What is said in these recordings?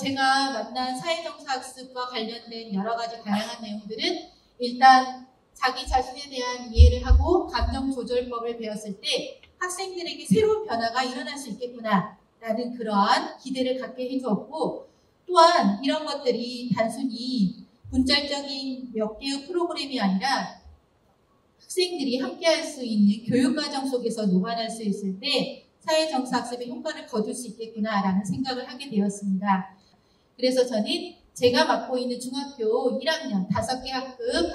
제가 만난 사회정사학습과 관련된 여러 가지 다양한 내용들은 일단 자기 자신에 대한 이해를 하고 감정조절법을 배웠을 때 학생들에게 새로운 변화가 일어날 수 있겠구나 라는 그러한 기대를 갖게 해주었고, 또한 이런 것들이 단순히 분절적인 몇 개의 프로그램이 아니라 학생들이 함께할 수 있는 교육과정 속에서 녹아날 수 있을 때 사회정사학습의 효과를 거둘 수 있겠구나라는 생각을 하게 되었습니다. 그래서 저는 제가 맡고 있는 중학교 1학년 5개 학급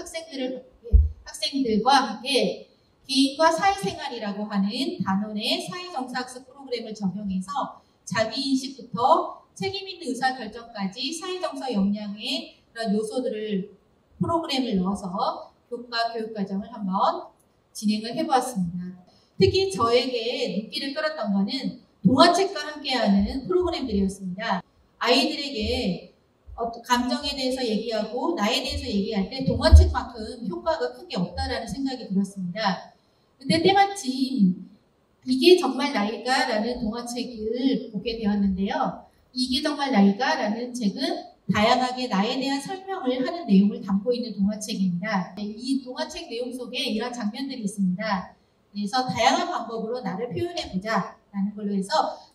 학생들과 함께 개인과 사회생활이라고 하는 단원의 사회정사학습 프로그램을 적용해서 자기인식부터 책임있는 의사결정까지 사회정서 역량의 그런 요소들을 프로그램을 넣어서 교육과정을 한번 진행을 해보았습니다. 특히 저에게 눈길을 끌었던 것은 동화책과 함께하는 프로그램들이었습니다. 아이들에게 감정에 대해서 얘기하고 나에 대해서 얘기할 때 동화책만큼 효과가 큰 게 없다라는 생각이 들었습니다. 근데 때마침 이게 정말 나일까? 라는 동화책을 보게 되었는데요. 이게 정말 나일까? 라는 책은 다양하게 나에 대한 설명을 하는 내용을 담고 있는 동화책입니다. 이 동화책 내용 속에 이런 장면들이 있습니다. 그래서 다양한 방법으로 나를 표현해보자 라는 걸로 해서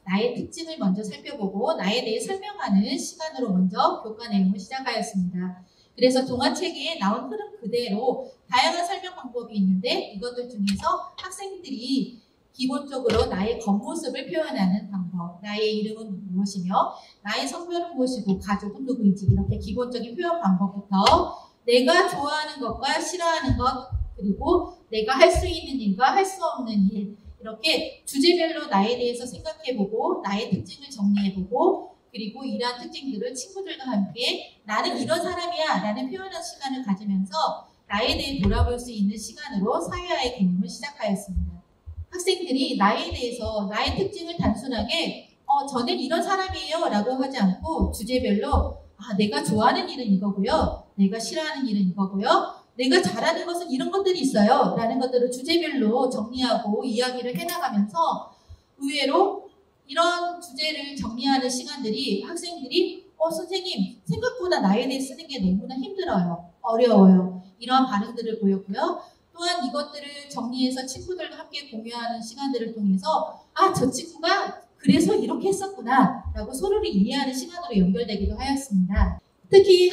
나의 특징을 먼저 살펴보고 나에 대해 설명하는 시간으로 먼저 교과 내용을 시작하였습니다. 그래서 동화책에 나온 흐름 그대로 다양한 설명 방법이 있는데 이것들 중에서 학생들이 기본적으로 나의 겉모습을 표현하는 방법, 나의 이름은 무엇이며 나의 성별은 무엇이고 가족은 누구인지 이렇게 기본적인 표현 방법부터 내가 좋아하는 것과 싫어하는 것, 그리고 내가 할 수 있는 일과 할 수 없는 일, 이렇게 주제별로 나에 대해서 생각해보고 나의 특징을 정리해보고 그리고 이러한 특징들을 친구들과 함께 나는 이런 사람이야 라는 표현하는 시간을 가지면서 나에 대해 돌아볼 수 있는 시간으로 사회화의 개념을 시작하였습니다. 학생들이 나에 대해서 나의 특징을 단순하게 저는 이런 사람이에요 라고 하지 않고 주제별로 내가 좋아하는 일은 이거고요, 내가 싫어하는 일은 이거고요, 내가 잘하는 것은 이런 것들이 있어요 라는 것들을 주제별로 정리하고 이야기를 해나가면서 의외로 이런 주제를 정리하는 시간들이 학생들이 선생님 생각보다 나에 대해 쓰는 게 너무나 힘들어요, 어려워요, 이런 반응들을 보였고요. 또한 이것들을 정리해서 친구들과 함께 공유하는 시간들을 통해서 저 친구가 그래서 이렇게 했었구나 라고 서로를 이해하는 시간으로 연결되기도 하였습니다. 특히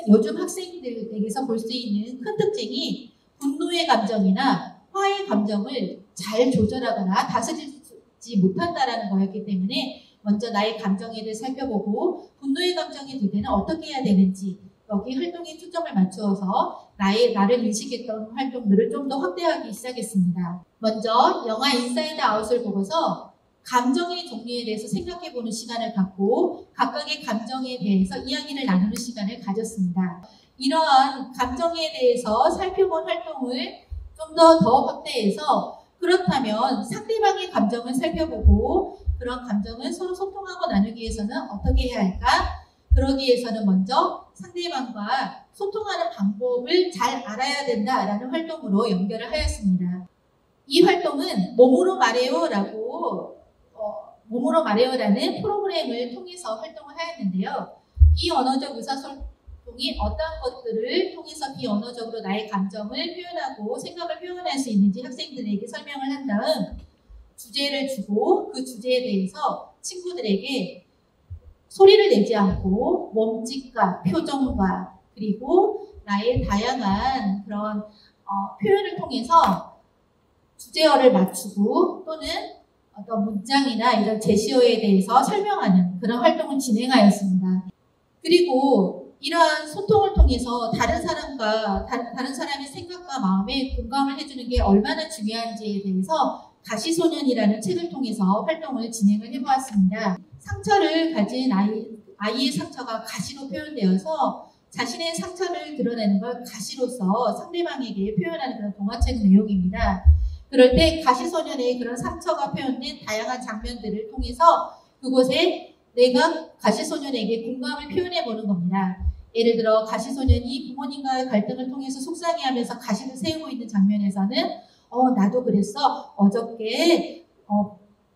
요즘 학생들에게서 볼 수 있는 큰 특징이 분노의 감정이나 화의 감정을 잘 조절하거나 다스리지 못한다라는 거였기 때문에 먼저 나의 감정에 대해 살펴보고 분노의 감정이 들 때는 어떻게 해야 되는지 여기 활동에 초점을 맞추어서 나를 인식했던 활동들을 좀 더 확대하기 시작했습니다. 먼저 영화 인사이드 아웃을 보고서 감정의 종류에 대해서 생각해보는 시간을 갖고 각각의 감정에 대해서 이야기를 나누는 시간을 가졌습니다. 이러한 감정에 대해서 살펴본 활동을 좀 더 확대해서 그렇다면 상대방의 감정을 살펴보고 그런 감정을 서로 소통하고 나누기 위해서는 어떻게 해야 할까? 그러기 위해서는 먼저 상대방과 소통하는 방법을 잘 알아야 된다라는 활동으로 연결을 하였습니다. 이 활동은 몸으로 말해요라는 프로그램을 통해서 활동을 하였는데요. 비언어적 의사소통이 어떤 것들을 통해서 비언어적으로 나의 감정을 표현하고 생각을 표현할 수 있는지 학생들에게 설명을 한 다음 주제를 주고 그 주제에 대해서 친구들에게 소리를 내지 않고 몸짓과 표정과 그리고 나의 다양한 그런 표현을 통해서 주제어를 맞추고 또는 어떤 문장이나 이런 제시어에 대해서 설명하는 그런 활동을 진행하였습니다. 그리고 이러한 소통을 통해서 다른 사람의 생각과 마음에 공감을 해주는 게 얼마나 중요한지에 대해서 가시소년이라는 책을 통해서 활동을 진행을 해보았습니다. 상처를 가진 아이의 상처가 가시로 표현되어서 자신의 상처를 드러내는 걸 가시로서 상대방에게 표현하는 그런 동화책 내용입니다. 그럴 때 가시소년의 그런 상처가 표현된 다양한 장면들을 통해서 그곳에 내가 가시소년에게 공감을 표현해보는 겁니다. 예를 들어 가시소년이 부모님과의 갈등을 통해서 속상해하면서 가시를 세우고 있는 장면에서는 나도 그랬어. 어저께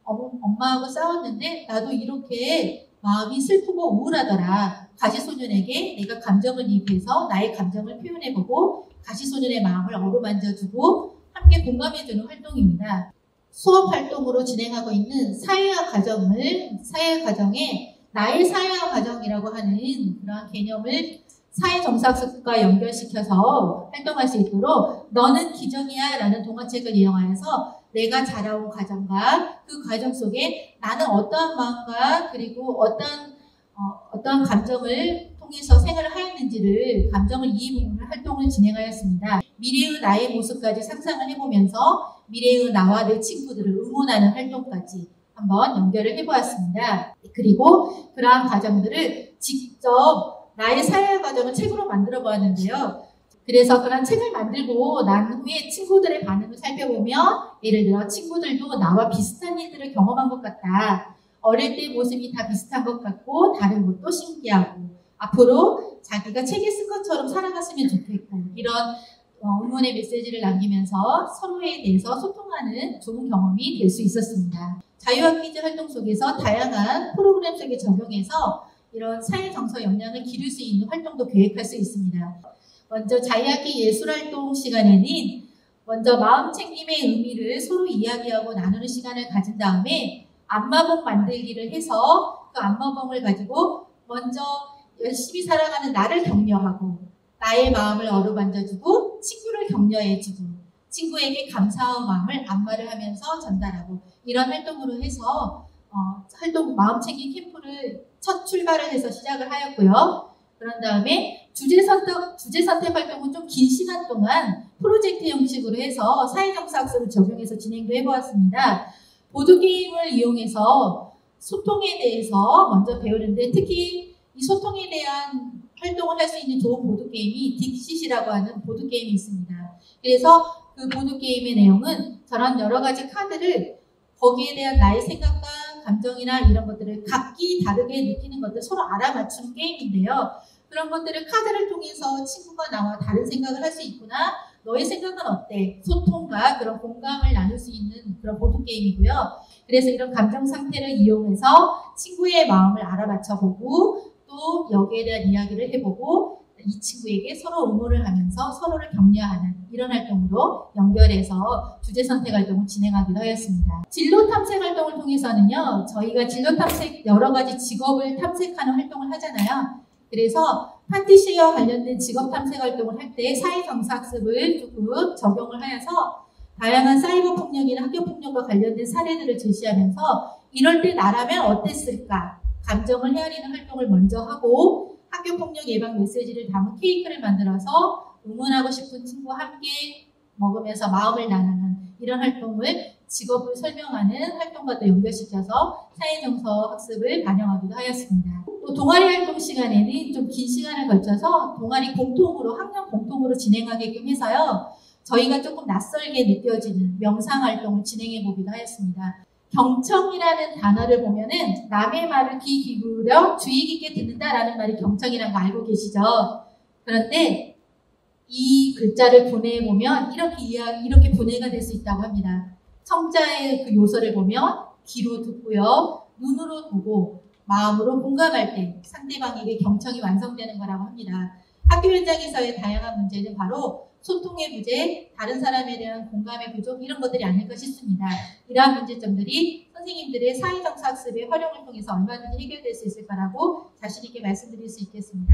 엄마하고 싸웠는데 나도 이렇게 마음이 슬프고 우울하더라. 가시소년에게 내가 감정을 이입해서 나의 감정을 표현해보고 가시소년의 마음을 어루만져주고 함께 공감해주는 활동입니다. 수업 활동으로 진행하고 있는 사회화 과정에 나의 사회화 과정이라고 하는 그런 개념을 사회정서학습과 연결시켜서 활동할 수 있도록 너는 기적이야 라는 동화책을 이용하여서 내가 자라온 과정과 그 과정 속에 나는 어떠한 마음과 그리고 어떠한 감정을 통해서 생활을 하였는지를 감정을 이해해보는 활동을 진행하였습니다. 미래의 나의 모습까지 상상을 해보면서 미래의 나와 내 친구들을 응원하는 활동까지 한번 연결을 해보았습니다. 그리고 그러한 과정들을 직접 나의 사회화 과정을 책으로 만들어 보았는데요. 그래서 그런 책을 만들고 난 후에 친구들의 반응을 살펴보며 예를 들어 친구들도 나와 비슷한 일들을 경험한 것 같다. 어릴 때 모습이 다 비슷한 것 같고 다른 것도 신기하고 앞으로 자기가 책에 쓴 것처럼 살아갔으면 좋겠고 이런 응원의 메시지를 남기면서 서로에 대해서 소통하는 좋은 경험이 될 수 있었습니다. 자유학 퀴즈 활동 속에서 다양한 프로그램 속에 적용해서 이런 사회정서 역량을 기를 수 있는 활동도 계획할 수 있습니다. 먼저 자유학기 예술활동 시간에는 먼저 마음 챙김의 의미를 서로 이야기하고 나누는 시간을 가진 다음에 안마봉 만들기를 해서 그 안마봉을 가지고 먼저 열심히 살아가는 나를 격려하고 나의 마음을 어루만져주고 친구를 격려해주고 친구에게 감사한 마음을 안마를 하면서 전달하고 이런 활동으로 해서 마음챙김 캠프를 첫 출발을 해서 시작을 하였고요. 그런 다음에 주제 선택 활동은 좀 긴 시간 동안 프로젝트 형식으로 해서 사회정서학습을 적용해서 진행도 해보았습니다. 보드게임을 이용해서 소통에 대해서 먼저 배우는데 특히 이 소통에 대한 활동을 할 수 있는 좋은 보드게임이 딕싯이라고 하는 보드게임이 있습니다. 그래서 그 보드게임의 내용은 저런 여러 가지 카드를 거기에 대한 나의 생각과 감정이나 이런 것들을 각기 다르게 느끼는 것들 서로 알아맞추는 게임인데요. 그런 것들을 카드를 통해서 친구가 나와 다른 생각을 할 수 있구나. 너의 생각은 어때? 소통과 그런 공감을 나눌 수 있는 그런 보드게임이고요. 그래서 이런 감정 상태를 이용해서 친구의 마음을 알아맞혀보고 또 여기에 대한 이야기를 해보고 이 친구에게 서로 응원을 하면서 서로를 격려하는 이런 활동으로 연결해서 주제 선택 활동을 진행하기도 하였습니다. 진로 탐색 활동을 통해서는요. 저희가 진로 탐색 여러 가지 직업을 탐색하는 활동을 하잖아요. 그래서 파티시와 관련된 직업 탐색 활동을 할 때 사회정서학습을 조금 적용을 하여서 다양한 사이버 폭력이나 학교 폭력과 관련된 사례들을 제시하면서 이럴 때 나라면 어땠을까? 감정을 헤아리는 활동을 먼저 하고 학교 폭력 예방 메시지를 담은 케이크를 만들어서 응원하고 싶은 친구와 함께 먹으면서 마음을 나누는 이런 활동을 직업을 설명하는 활동과도 연결시켜서 사회정서 학습을 반영하기도 하였습니다. 또 동아리 활동 시간에는 좀 긴 시간을 걸쳐서 동아리 공통으로 학년 공통으로 진행하게끔 해서요. 저희가 조금 낯설게 느껴지는 명상 활동을 진행해 보기도 하였습니다. 경청이라는 단어를 보면은 남의 말을 귀 기울여 주의 깊게 듣는다라는 말이 경청이라는 거 알고 계시죠? 그런데 이 글자를 분해해 보면 이렇게 분해가 될 수 있다고 합니다. 청자의 그 요소를 보면 귀로 듣고요, 눈으로 보고 마음으로 공감할 때 상대방에게 경청이 완성되는 거라고 합니다. 학교 현장에서의 다양한 문제는 바로 소통의 부재, 다른 사람에 대한 공감의 부족 이런 것들이 아닐까 싶습니다. 이러한 문제점들이 선생님들의 사회정서 학습의 활용을 통해서 얼마든지 해결될 수 있을 거라고 자신 있게 말씀드릴 수 있겠습니다.